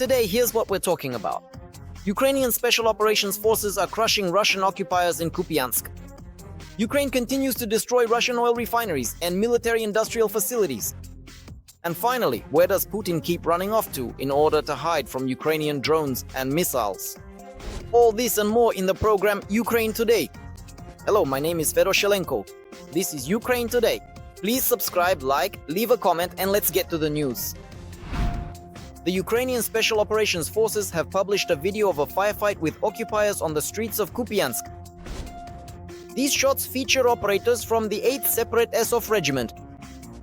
Today, here's what we're talking about. Ukrainian Special Operations Forces are crushing Russian occupiers in Kupiansk. Ukraine continues to destroy Russian oil refineries and military-industrial facilities. And finally, where does Putin keep running off to in order to hide from Ukrainian drones and missiles? All this and more in the program Ukraine Today. Hello, my name is Fedoshelenko. This is Ukraine Today. Please subscribe, like, leave a comment, and let's get to the news. The Ukrainian Special Operations Forces have published a video of a firefight with occupiers on the streets of Kupiansk. These shots feature operators from the 8th Separate Azov Regiment.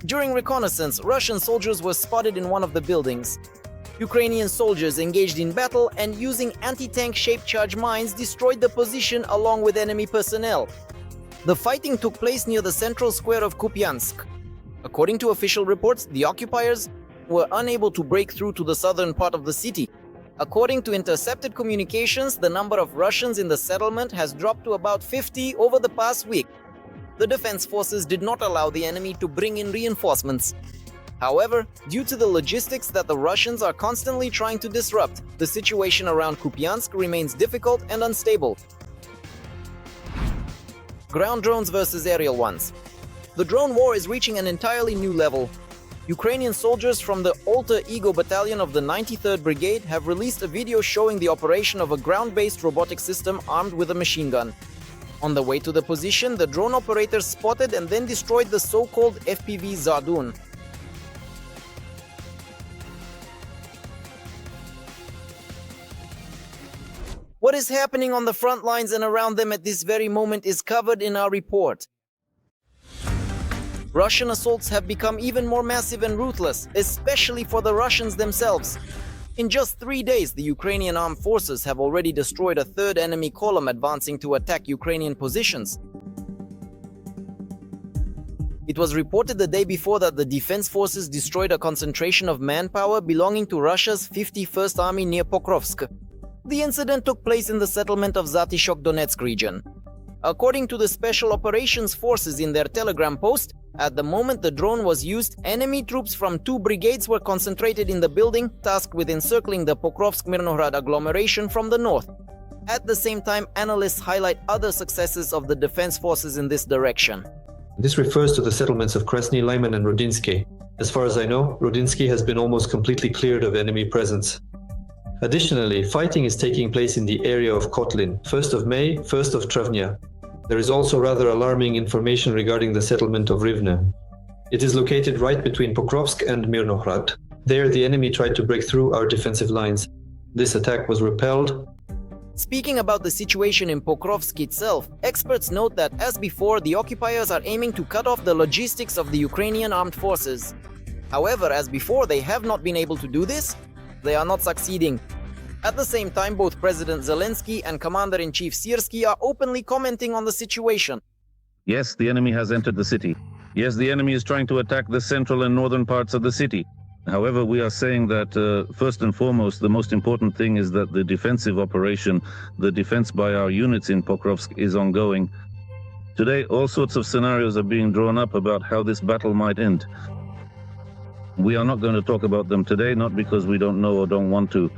During reconnaissance, Russian soldiers were spotted in one of the buildings. Ukrainian soldiers engaged in battle and using anti-tank shaped charge mines destroyed the position along with enemy personnel. The fighting took place near the central square of Kupiansk. According to official reports, the occupiers were unable to break through to the southern part of the city. According to intercepted communications, the number of Russians in the settlement has dropped to about 50 over the past week. The defense forces did not allow the enemy to bring in reinforcements. However, due to the logistics that the Russians are constantly trying to disrupt, the situation around Kupiansk remains difficult and unstable. Ground drones versus aerial ones. The drone war is reaching an entirely new level. Ukrainian soldiers from the Alter Ego Battalion of the 93rd Brigade have released a video showing the operation of a ground-based robotic system armed with a machine gun. On the way to the position, the drone operator spotted and then destroyed the so-called FPV Zardun. What is happening on the front lines and around them at this very moment is covered in our report. Russian assaults have become even more massive and ruthless, especially for the Russians themselves. In just 3 days, the Ukrainian armed forces have already destroyed a third enemy column advancing to attack Ukrainian positions. It was reported the day before that the defense forces destroyed a concentration of manpower belonging to Russia's 51st Army near Pokrovsk. The incident took place in the settlement of Zatishok Donetsk region. According to the Special Operations Forces in their Telegram post, at the moment the drone was used, enemy troops from 2 brigades were concentrated in the building, tasked with encircling the Pokrovsk-Mirnograd agglomeration from the north. At the same time, analysts highlight other successes of the defense forces in this direction. This refers to the settlements of Krasny Lyman and Rudinsky. As far as I know, Rudinsky has been almost completely cleared of enemy presence. Additionally, fighting is taking place in the area of Kotlin, 1st of May, 1st of Travnya. There is also rather alarming information regarding the settlement of Rivne. It is located right between Pokrovsk and Mirnograd. There, the enemy tried to break through our defensive lines. This attack was repelled. Speaking about the situation in Pokrovsk itself, experts note that, as before, the occupiers are aiming to cut off the logistics of the Ukrainian armed forces. However, as before, they have not been able to do this. They are not succeeding. At the same time, both President Zelensky and Commander-in-Chief Syrskyi are openly commenting on the situation. Yes, the enemy has entered the city. Yes, the enemy is trying to attack the central and northern parts of the city. However, we are saying that first and foremost, the most important thing is that the defensive operation, the defense by our units in Pokrovsk, is ongoing. Today, all sorts of scenarios are being drawn up about how this battle might end. We are not going to talk about them today, not because we don't know or don't want to.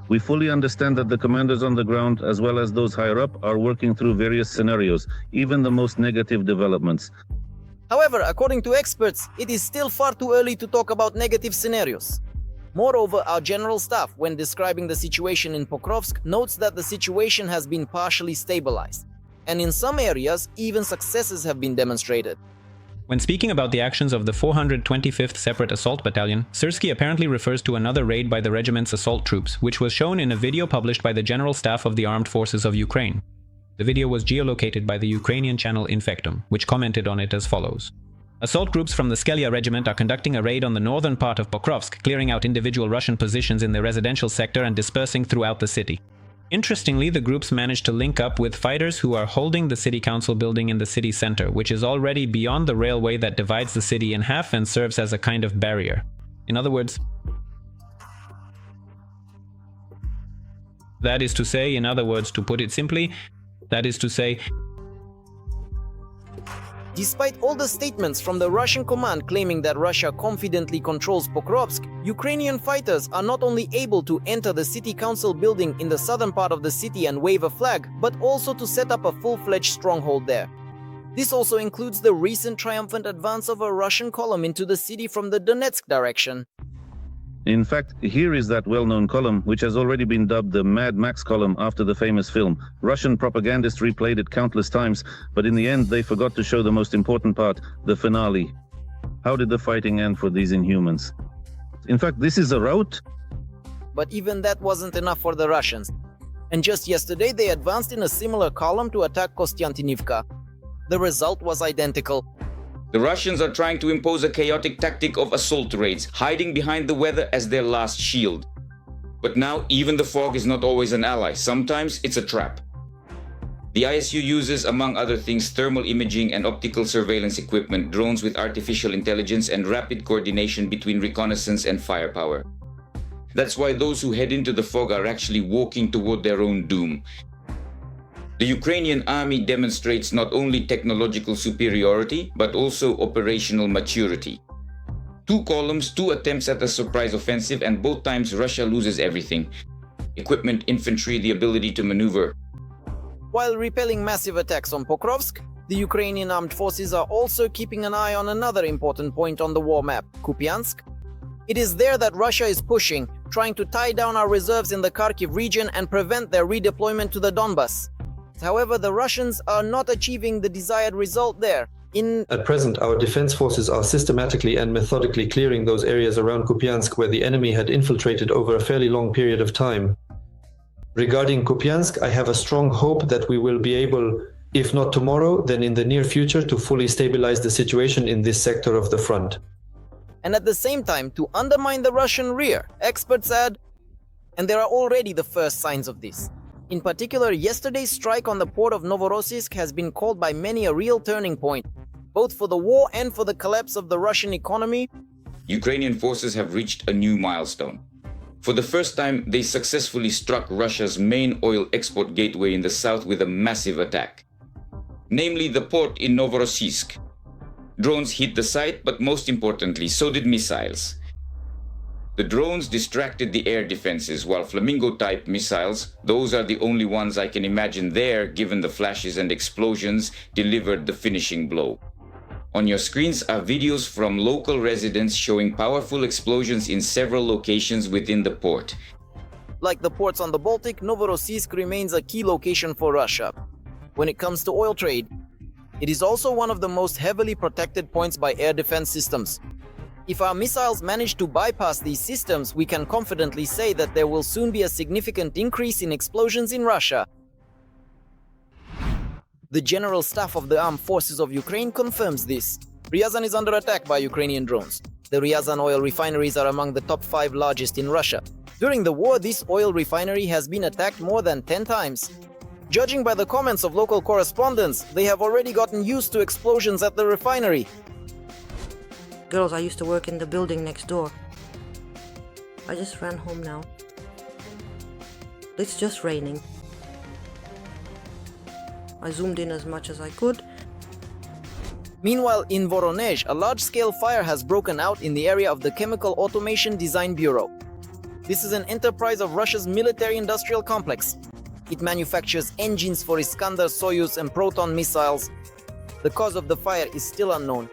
We fully understand that the commanders on the ground, as well as those higher up, are working through various scenarios, even the most negative developments. However, according to experts, it is still far too early to talk about negative scenarios. Moreover, our general staff, when describing the situation in Pokrovsk, notes that the situation has been partially stabilized, and in some areas, even successes have been demonstrated. When speaking about the actions of the 425th Separate Assault Battalion, Syrskyi apparently refers to another raid by the regiment's assault troops, which was shown in a video published by the General Staff of the Armed Forces of Ukraine. The video was geolocated by the Ukrainian channel Infectum, which commented on it as follows. Assault groups from the Skelya regiment are conducting a raid on the northern part of Pokrovsk, clearing out individual Russian positions in the residential sector and dispersing throughout the city. Interestingly, the groups managed to link up with fighters who are holding the city council building in the city center, which is already beyond the railway that divides the city in half and serves as a kind of barrier. In other words, to put it simply, that is to say, Despite all the statements from the Russian command claiming that Russia confidently controls Pokrovsk, Ukrainian fighters are not only able to enter the city council building in the southern part of the city and wave a flag, but also to set up a full-fledged stronghold there. This also includes the recent triumphant advance of a Russian column into the city from the Donetsk direction. In fact, here is that well-known column, which has already been dubbed the Mad Max column after the famous film. Russian propagandists replayed it countless times, but in the end they forgot to show the most important part, the finale. How did the fighting end for these inhumans? In fact, this is a rout. But even that wasn't enough for the Russians. And just yesterday they advanced in a similar column to attack Kostiantynivka. The result was identical. The Russians are trying to impose a chaotic tactic of assault raids, hiding behind the weather as their last shield. But now even the fog is not always an ally, sometimes it's a trap. The ISU uses, among other things, thermal imaging and optical surveillance equipment, drones with artificial intelligence and rapid coordination between reconnaissance and firepower. That's why those who head into the fog are actually walking toward their own doom. The Ukrainian army demonstrates not only technological superiority, but also operational maturity. 2 columns, 2 attempts at a surprise offensive, and both times Russia loses everything. Equipment, infantry, the ability to maneuver. While repelling massive attacks on Pokrovsk, the Ukrainian armed forces are also keeping an eye on another important point on the war map, Kupiansk. It is there that Russia is pushing, trying to tie down our reserves in the Kharkiv region and prevent their redeployment to the Donbas. However, the Russians are not achieving the desired result there. At present, our defense forces are systematically and methodically clearing those areas around Kupiansk where the enemy had infiltrated over a fairly long period of time. Regarding Kupiansk, I have a strong hope that we will be able, if not tomorrow, then in the near future, to fully stabilize the situation in this sector of the front. And at the same time, to undermine the Russian rear, experts add, and there are already the first signs of this. In particular, yesterday's strike on the port of Novorossiysk has been called by many a real turning point, both for the war and for the collapse of the Russian economy. Ukrainian forces have reached a new milestone. For the first time, they successfully struck Russia's main oil export gateway in the south with a massive attack, namely the port in Novorossiysk. Drones hit the site, but most importantly, so did missiles. The drones distracted the air defenses, while Flamingo-type missiles, those are the only ones I can imagine there, given the flashes and explosions, delivered the finishing blow. On your screens are videos from local residents showing powerful explosions in several locations within the port. Like the ports on the Baltic, Novorossiysk remains a key location for Russia. When it comes to oil trade, it is also one of the most heavily protected points by air defense systems. If our missiles manage to bypass these systems, we can confidently say that there will soon be a significant increase in explosions in Russia. The General Staff of the Armed Forces of Ukraine confirms this. Ryazan is under attack by Ukrainian drones. The Ryazan oil refineries are among the top 5 largest in Russia. During the war, this oil refinery has been attacked more than 10 times. Judging by the comments of local correspondents, they have already gotten used to explosions at the refinery. Girls, I used to work in the building next door. I just ran home now. It's just raining. I zoomed in as much as I could. Meanwhile, in Voronezh, a large-scale fire has broken out in the area of the Chemical Automation Design Bureau. This is an enterprise of Russia's military-industrial complex. It manufactures engines for Iskander, Soyuz, and Proton missiles. The cause of the fire is still unknown.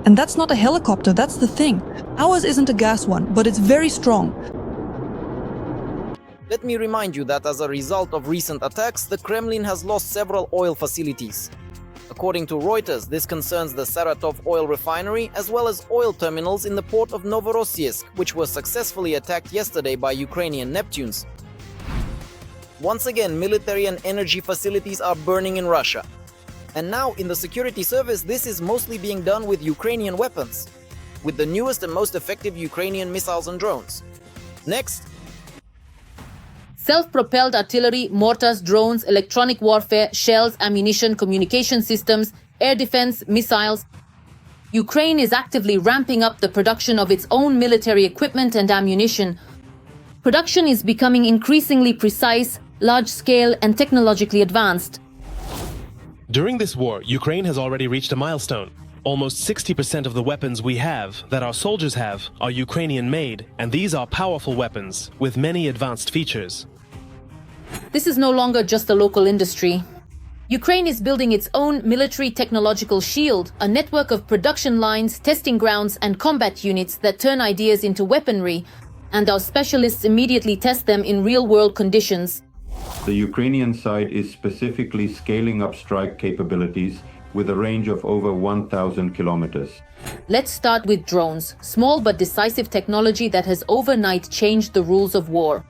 And that's not a helicopter, that's the thing. Ours isn't a gas one, but it's very strong. Let me remind you that as a result of recent attacks, the Kremlin has lost several oil facilities. According to Reuters, this concerns the Saratov oil refinery as well as oil terminals in the port of Novorossiysk, which were successfully attacked yesterday by Ukrainian Neptunes. Once again, military and energy facilities are burning in Russia. And now, in the security service, this is mostly being done with Ukrainian weapons, with the newest and most effective Ukrainian missiles and drones. Next. Self-propelled artillery, mortars, drones, electronic warfare, shells, ammunition, communication systems, air defense, missiles. Ukraine is actively ramping up the production of its own military equipment and ammunition. Production is becoming increasingly precise, large-scale, and technologically advanced. During this war, Ukraine has already reached a milestone. Almost 60% of the weapons we have, that our soldiers have, are Ukrainian-made, and these are powerful weapons with many advanced features. This is no longer just a local industry. Ukraine is building its own military technological shield, a network of production lines, testing grounds, and combat units that turn ideas into weaponry, and our specialists immediately test them in real-world conditions. The Ukrainian side is specifically scaling up strike capabilities with a range of over 1,000 kilometers. Let's start with drones, small but decisive technology that has overnight changed the rules of war.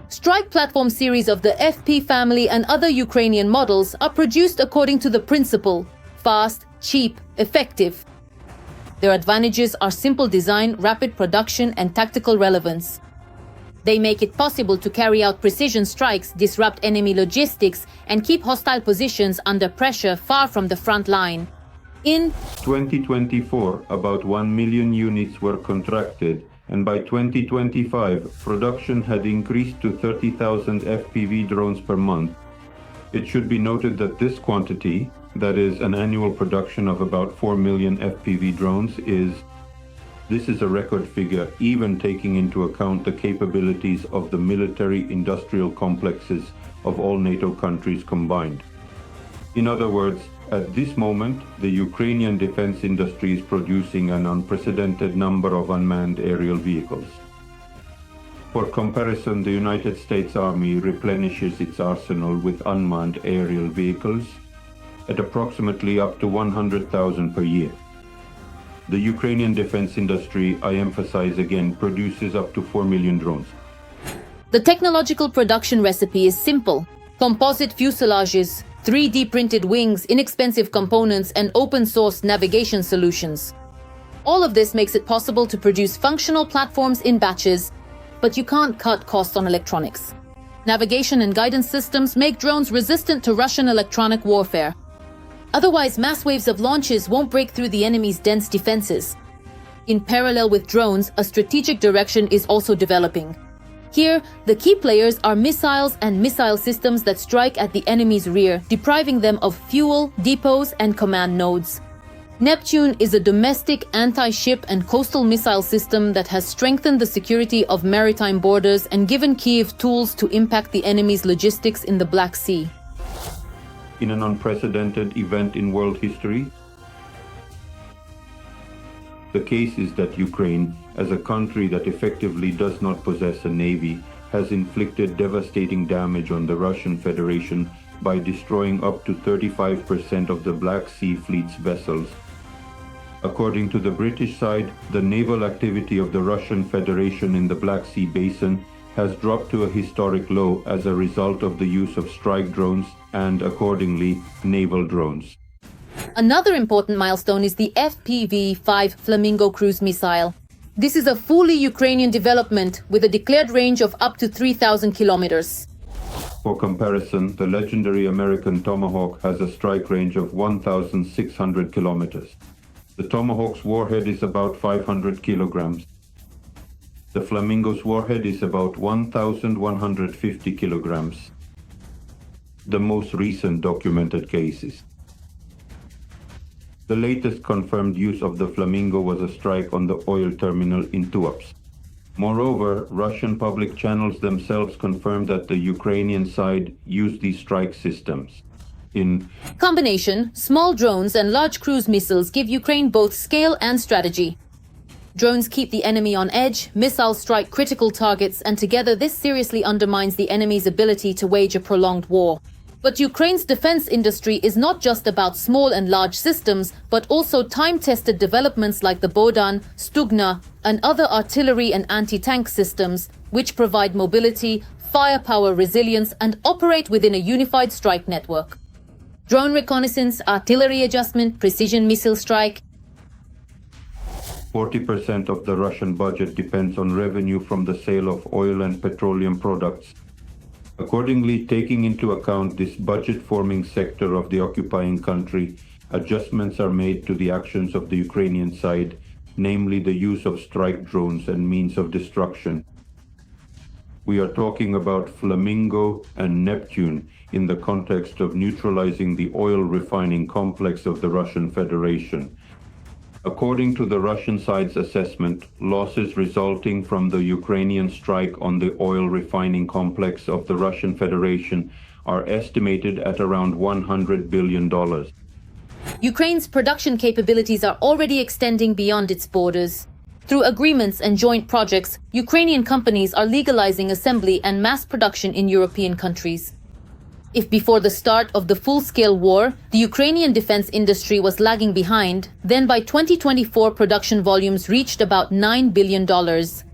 Strike platform series of the FP family and other Ukrainian models are produced according to the principle: fast, cheap, effective. Their advantages are simple design, rapid production, and tactical relevance. They make it possible to carry out precision strikes, disrupt enemy logistics, and keep hostile positions under pressure far from the front line. In 2024, about 1 million units were contracted, and by 2025, production had increased to 30,000 FPV drones per month. It should be noted that this quantity, that is an annual production of about 4 million FPV drones, this is a record figure, even taking into account the capabilities of the military-industrial complexes of all NATO countries combined. In other words, at this moment, the Ukrainian defense industry is producing an unprecedented number of unmanned aerial vehicles. For comparison, the United States Army replenishes its arsenal with unmanned aerial vehicles at approximately up to 100,000 per year. The Ukrainian defense industry, I emphasize again, produces up to 4 million drones. The technological production recipe is simple: composite fuselages, 3D printed wings, inexpensive components, and open-source navigation solutions. All of this makes it possible to produce functional platforms in batches, but you can't cut costs on electronics. Navigation and guidance systems make drones resistant to Russian electronic warfare. Otherwise, mass waves of launches won't break through the enemy's dense defenses. In parallel with drones, a strategic direction is also developing. Here, the key players are missiles and missile systems that strike at the enemy's rear, depriving them of fuel, depots, and command nodes. Neptune is a domestic anti-ship and coastal missile system that has strengthened the security of maritime borders and given Kyiv tools to impact the enemy's logistics in the Black Sea. In an unprecedented event in world history, the case is that Ukraine, as a country that effectively does not possess a navy, has inflicted devastating damage on the Russian Federation by destroying up to 35% of the Black Sea Fleet's vessels. According to the British side, the naval activity of the Russian Federation in the Black Sea Basin has dropped to a historic low as a result of the use of strike drones and, accordingly, naval drones. Another important milestone is the FPV-5 Flamingo cruise missile. This is a fully Ukrainian development with a declared range of up to 3,000 kilometers. For comparison, the legendary American Tomahawk has a strike range of 1,600 kilometers. The Tomahawk's warhead is about 500 kilograms. The Flamingo's warhead is about 1,150 kilograms. The most recent documented cases. The latest confirmed use of the Flamingo was a strike on the oil terminal in Tuapse. Moreover, Russian public channels themselves confirmed that the Ukrainian side used these strike systems. In combination, small drones and large cruise missiles give Ukraine both scale and strategy. Drones keep the enemy on edge, missiles strike critical targets, and together this seriously undermines the enemy's ability to wage a prolonged war. But Ukraine's defense industry is not just about small and large systems, but also time-tested developments like the Bohdan, Stugna, and other artillery and anti-tank systems, which provide mobility, firepower resilience, and operate within a unified strike network. Drone reconnaissance, artillery adjustment, precision missile strike. 40% of the Russian budget depends on revenue from the sale of oil and petroleum products. Accordingly, taking into account this budget-forming sector of the occupying country, adjustments are made to the actions of the Ukrainian side, namely the use of strike drones and means of destruction. We are talking about Flamingo and Neptune in the context of neutralizing the oil refining complex of the Russian Federation. According to the Russian side's assessment, losses resulting from the Ukrainian strike on the oil refining complex of the Russian Federation are estimated at around $100 billion. Ukraine's production capabilities are already extending beyond its borders. Through agreements and joint projects, Ukrainian companies are legalizing assembly and mass production in European countries. If before the start of the full-scale war, the Ukrainian defense industry was lagging behind, then by 2024 production volumes reached about $9 billion,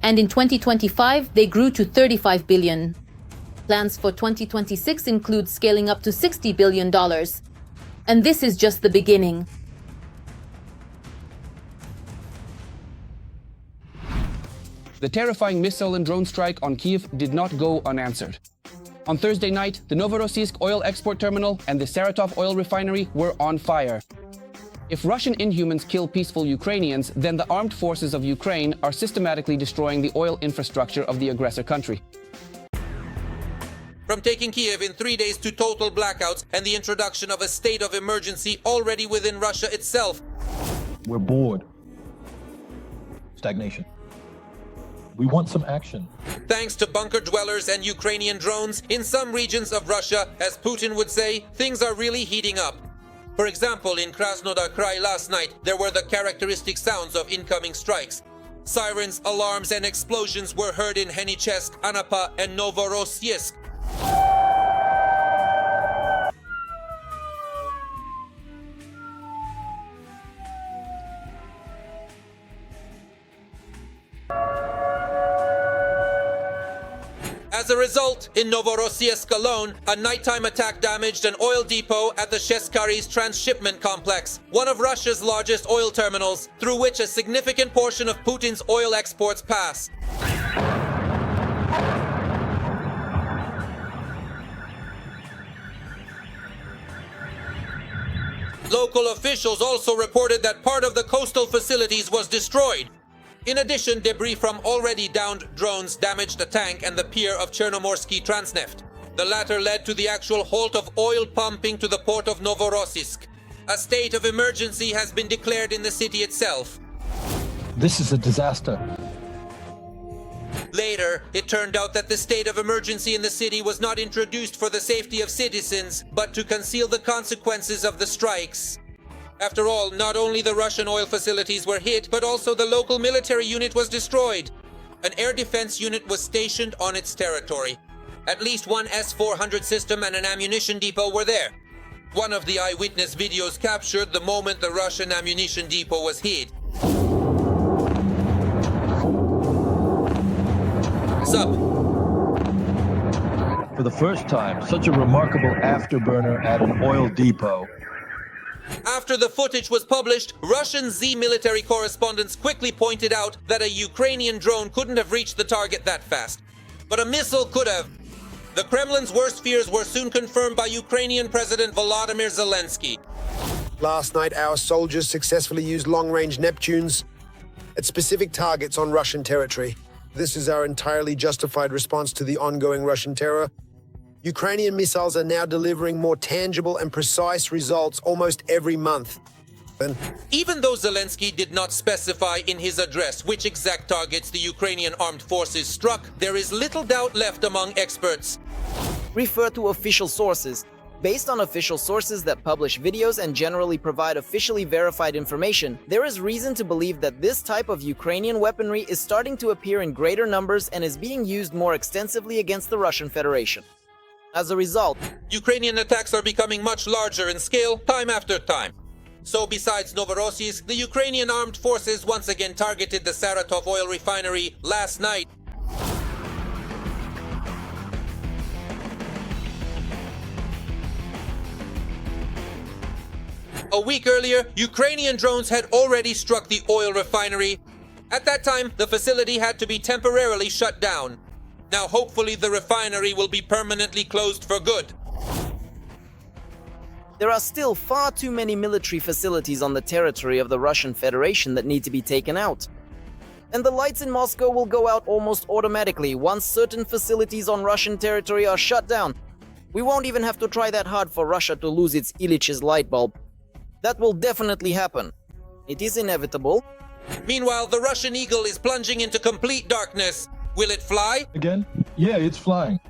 and in 2025 they grew to $35 billion. Plans for 2026 include scaling up to $60 billion. And this is just the beginning. The terrifying missile and drone strike on Kyiv did not go unanswered. On Thursday night, the Novorossiysk oil export terminal and the Saratov oil refinery were on fire. If Russian inhumans kill peaceful Ukrainians, then the armed forces of Ukraine are systematically destroying the oil infrastructure of the aggressor country. From taking Kyiv in 3 days to total blackouts and the introduction of a state of emergency already within Russia itself. We're bored. Stagnation. We want some action. Thanks to bunker dwellers and Ukrainian drones, in some regions of Russia, as Putin would say, things are really heating up. For example, in Krasnodar Krai last night, there were the characteristic sounds of incoming strikes. Sirens, alarms, and explosions were heard in Henichesk, Anapa, and Novorossiysk. As a result, in Novorossiysk alone, a nighttime attack damaged an oil depot at the Sheskari's transshipment complex, one of Russia's largest oil terminals, through which a significant portion of Putin's oil exports pass. Local officials also reported that part of the coastal facilities was destroyed. In addition, debris from already downed drones damaged a tank and the pier of Chernomorsky Transneft. The latter led to the actual halt of oil pumping to the port of Novorossiysk. A state of emergency has been declared in the city itself. This is a disaster. Later, it turned out that the state of emergency in the city was not introduced for the safety of citizens, but to conceal the consequences of the strikes. After all, not only the Russian oil facilities were hit, but also the local military unit was destroyed. An air defense unit was stationed on its territory. At least one S-400 system and an ammunition depot were there. One of the eyewitness videos captured the moment the Russian ammunition depot was hit. Sup? For the first time, such a remarkable afterburner at an oil depot. After the footage was published, Russian Z military correspondents quickly pointed out that a Ukrainian drone couldn't have reached the target that fast. But a missile could have. The Kremlin's worst fears were soon confirmed by Ukrainian President Volodymyr Zelensky. Last night, our soldiers successfully used long-range Neptunes at specific targets on Russian territory. This is our entirely justified response to the ongoing Russian terror. Ukrainian missiles are now delivering more tangible and precise results almost every month. Even though Zelensky did not specify in his address which exact targets the Ukrainian armed forces struck, there is little doubt left among experts. Refer to official sources. Based on official sources that publish videos and generally provide officially verified information, there is reason to believe that this type of Ukrainian weaponry is starting to appear in greater numbers and is being used more extensively against the Russian Federation. As a result, Ukrainian attacks are becoming much larger in scale, time after time. So besides Novorossiysk, the Ukrainian armed forces once again targeted the Saratov oil refinery last night. A week earlier, Ukrainian drones had already struck the oil refinery. At that time, the facility had to be temporarily shut down. Now hopefully the refinery will be permanently closed for good. There are still far too many military facilities on the territory of the Russian Federation that need to be taken out. And the lights in Moscow will go out almost automatically once certain facilities on Russian territory are shut down. We won't even have to try that hard for Russia to lose its Ilitch's light bulb. That will definitely happen. It is inevitable. Meanwhile, the Russian Eagle is plunging into complete darkness. Will it fly? Again? Yeah, it's flying.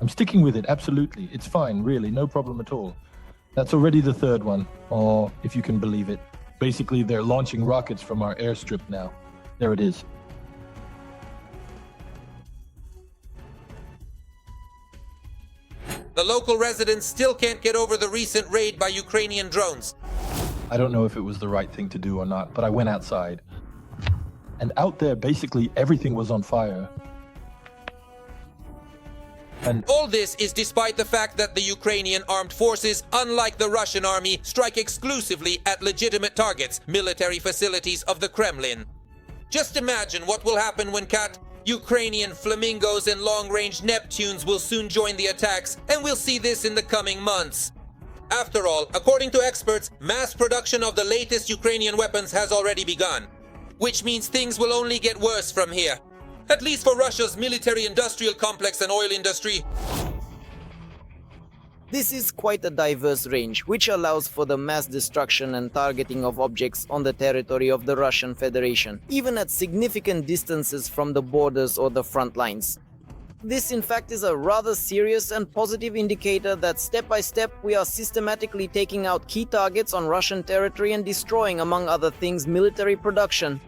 I'm sticking with it, absolutely. It's fine, really, no problem at all. That's already the third one, or if you can believe it. Basically, they're launching rockets from our airstrip now. There it is. The local residents still can't get over the recent raid by Ukrainian drones. I don't know if it was the right thing to do or not, but I went outside. And out there, basically, everything was on fire. And all this is despite the fact that the Ukrainian armed forces, unlike the Russian army, strike exclusively at legitimate targets, military facilities of the Kremlin. Just imagine what will happen when Ukrainian Flamingos and long-range Neptunes will soon join the attacks, and we'll see this in the coming months. After all, according to experts, mass production of the latest Ukrainian weapons has already begun, which means things will only get worse from here. At least for Russia's military-industrial complex and oil industry. This is quite a diverse range, which allows for the mass destruction and targeting of objects on the territory of the Russian Federation, even at significant distances from the borders or the front lines. This in fact is a rather serious and positive indicator that step by step we are systematically taking out key targets on Russian territory and destroying, among other things, military production.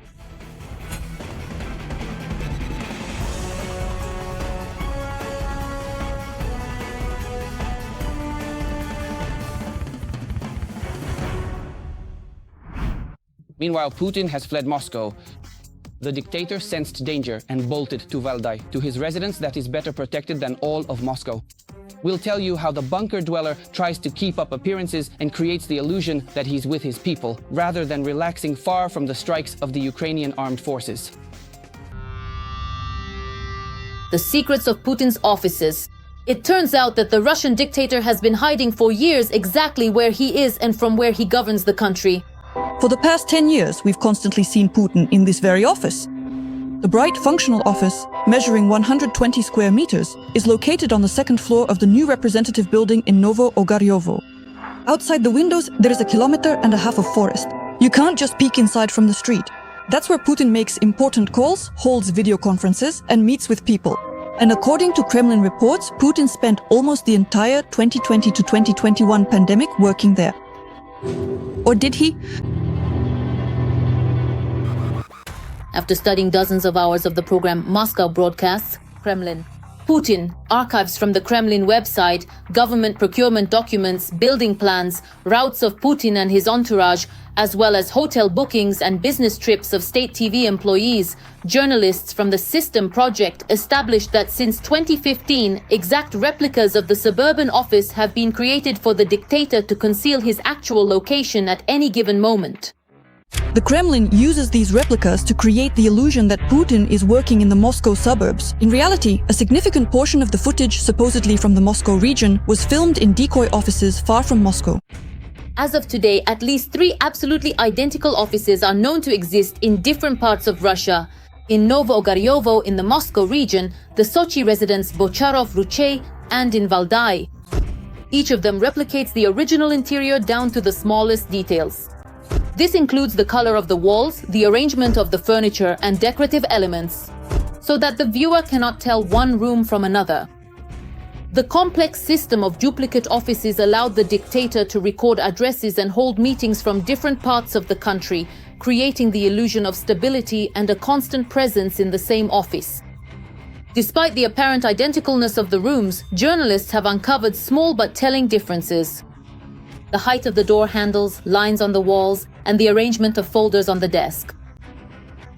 Meanwhile, Putin has fled Moscow. The dictator sensed danger and bolted to Valdai, to his residence that is better protected than all of Moscow. We'll tell you how the bunker dweller tries to keep up appearances and creates the illusion that he's with his people, rather than relaxing far from the strikes of the Ukrainian armed forces. The secrets of Putin's offices. It turns out that the Russian dictator has been hiding for years exactly where he is and from where he governs the country. For the past 10 years, we've constantly seen Putin in this very office. The bright, functional office, measuring 120 square meters, is located on the second floor of the new representative building in Novo Ogaryovo. Outside the windows, there is 1.5 kilometers of forest. You can't just peek inside from the street. That's where Putin makes important calls, holds video conferences, and meets with people. And according to Kremlin reports, Putin spent almost the entire 2020 to 2021 pandemic working there. Or did he? After studying dozens of hours of the program Moscow broadcasts, Kremlin, Putin, archives from the Kremlin website, government procurement documents, building plans, routes of Putin and his entourage, as well as hotel bookings and business trips of state TV employees, journalists from the System project established that since 2015, exact replicas of the suburban office have been created for the dictator to conceal his actual location at any given moment. The Kremlin uses these replicas to create the illusion that Putin is working in the Moscow suburbs. In reality, a significant portion of the footage, supposedly from the Moscow region, was filmed in decoy offices far from Moscow. As of today, at least 3 absolutely identical offices are known to exist in different parts of Russia. In Novo Ogaryovo in the Moscow region, the Sochi residence Bocharov Ruchey, and in Valdai. Each of them replicates the original interior down to the smallest details. This includes the color of the walls, the arrangement of the furniture and decorative elements, so that the viewer cannot tell one room from another. The complex system of duplicate offices allowed the dictator to record addresses and hold meetings from different parts of the country, creating the illusion of stability and a constant presence in the same office. Despite the apparent identicalness of the rooms, journalists have uncovered small but telling differences. The height of the door handles, lines on the walls, and the arrangement of folders on the desk.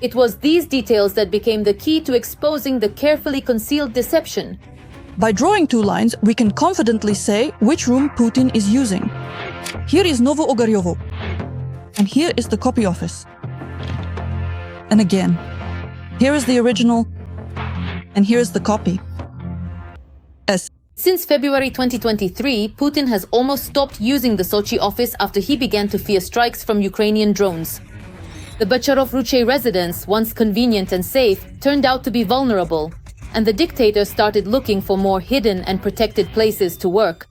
It was these details that became the key to exposing the carefully concealed deception. By drawing 2 lines, we can confidently say which room Putin is using. Here is Novo Ogaryovo, and here is the copy office. And again, here is the original, and here is the copy. Since February 2023, Putin has almost stopped using the Sochi office after he began to fear strikes from Ukrainian drones. The Bacharov-Ruche residence, once convenient and safe, turned out to be vulnerable, and the dictator started looking for more hidden and protected places to work.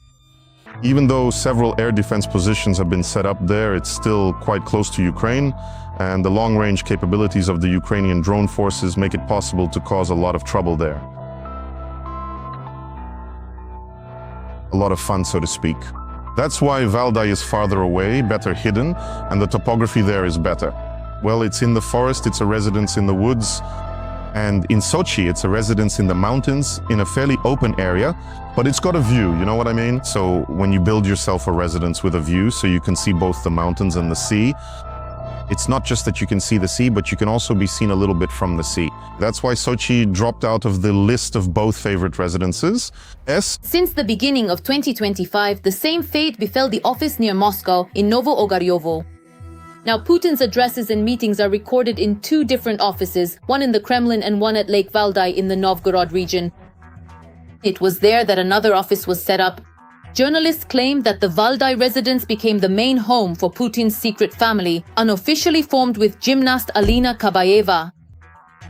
Even though several air defense positions have been set up there, it's still quite close to Ukraine, and the long-range capabilities of the Ukrainian drone forces make it possible to cause a lot of trouble there. A lot of fun, so to speak. That's why Valdai is farther away, better hidden, and the topography there is better. Well, it's in the forest, it's a residence in the woods, and in Sochi, it's a residence in the mountains, in a fairly open area, but it's got a view, you know what I mean? So when you build yourself a residence with a view, so you can see both the mountains and the sea, it's not just that you can see the sea, but you can also be seen a little bit from the sea. That's why Sochi dropped out of the list of both favorite residences. Since the beginning of 2025, the same fate befell the office near Moscow in Novo-Ogaryovo. Now, Putin's addresses and meetings are recorded in two different offices, one in the Kremlin and one at Lake Valdai in the Novgorod region. It was there that another office was set up. Journalists claim that the Valdai residence became the main home for Putin's secret family, unofficially formed with gymnast Alina Kabayeva.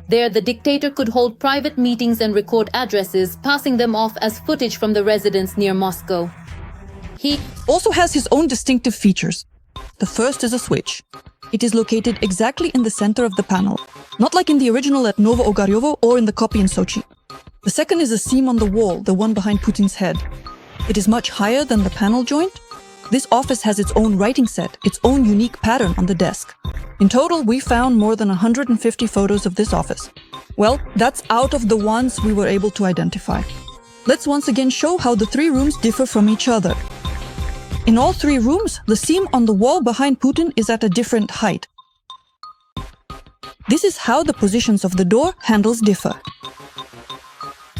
There, the dictator could hold private meetings and record addresses, passing them off as footage from the residence near Moscow. He also has his own distinctive features. The first is a switch. It is located exactly in the center of the panel, not like in the original at Novo-Ogaryovo or in the copy in Sochi. The second is a seam on the wall, the one behind Putin's head. It is much higher than the panel joint. This office has its own writing set, its own unique pattern on the desk. In total, we found more than 150 photos of this office. Well, that's out of the ones we were able to identify. Let's once again show how the three rooms differ from each other. In all three rooms, the seam on the wall behind Putin is at a different height. This is how the positions of the door handles differ.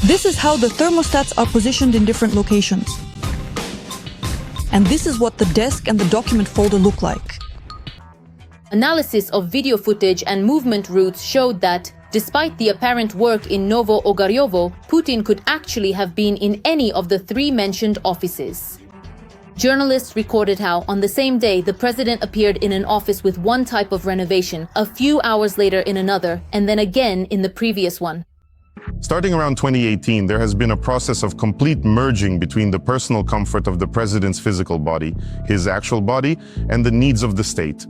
This is how the thermostats are positioned in different locations. And this is what the desk and the document folder look like. Analysis of video footage and movement routes showed that, despite the apparent work in Novo-Ogaryovo, Putin could actually have been in any of the three mentioned offices. Journalists recorded how, on the same day, the president appeared in an office with one type of renovation, a few hours later in another, and then again in the previous one. Starting around 2018, there has been a process of complete merging between the personal comfort of the president's physical body, his actual body, and the needs of the state.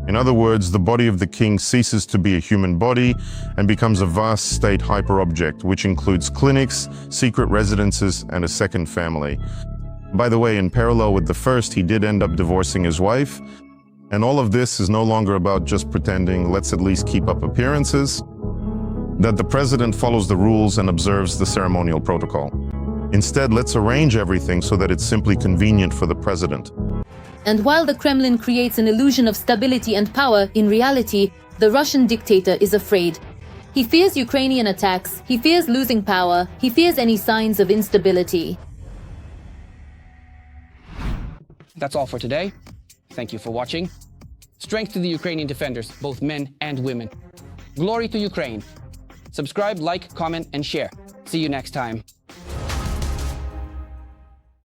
In other words, the body of the king ceases to be a human body and becomes a vast state hyper-object, which includes clinics, secret residences, and a second family. By the way, in parallel with the first, he did end up divorcing his wife. And all of this is no longer about just pretending, let's at least keep up appearances, that the president follows the rules and observes the ceremonial protocol. Instead, let's arrange everything so that it's simply convenient for the president. And while the Kremlin creates an illusion of stability and power, in reality, the Russian dictator is afraid. He fears Ukrainian attacks, he fears losing power, he fears any signs of instability. That's all for today. Thank you for watching. Strength to the Ukrainian defenders, both men and women. Glory to Ukraine. Subscribe, like, comment, and share. See you next time.